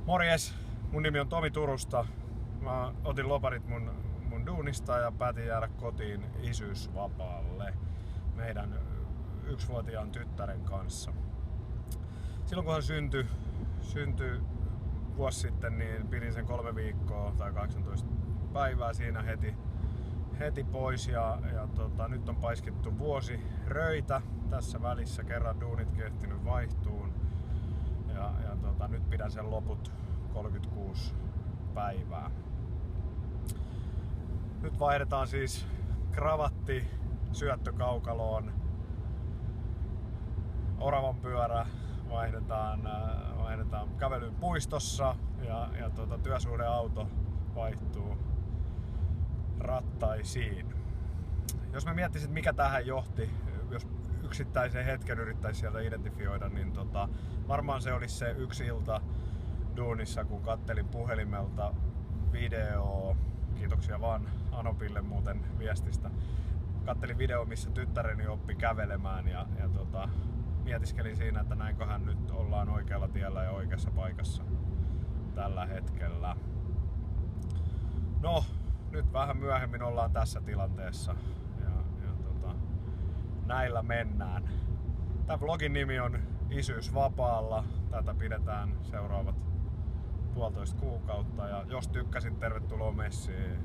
Morjes, mun nimi on Tomi Turusta. Mä otin loparit mun duunista ja päätin jäädä kotiin isyysvapaalle meidän 1-vuotiaan tyttären kanssa. Silloin kun hän syntyi vuosi sitten, niin pidin sen 3 viikkoa tai 18 päivää siinä heti pois ja nyt on paiskittu vuosi röitä tässä välissä, kerran duunitkin ehtinyt vaihtuun ja nyt pidän sen loput 36 päivää. Nyt vaihdetaan siis kravatti syöttökaukaloon, oravan pyörä vaihdetaan kävelyn puistossa ja työsuhdeauto vaihtuu rattaisiin. Jos mä miettisin, mikä tähän johti, jos yksittäisen hetken yrittäisi sieltä identifioida, niin varmaan se olisi se yksi ilta duunissa, kun kattelin puhelimelta videoa. Kiitoksia vaan Anopille muuten viestistä. Kattelin video, missä tyttäreni oppi kävelemään ja mietiskelin siinä, että näinköhän nyt ollaan oikealla tiellä ja oikeassa paikassa tällä hetkellä. No, nyt vähän myöhemmin ollaan tässä tilanteessa ja näillä mennään. Tämän vlogin nimi on Isyysvapaalla. Tätä pidetään seuraavat 1,5 kuukautta ja jos tykkäsit, tervetuloa messiin.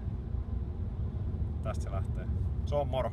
Tästä se lähtee. Se on moro!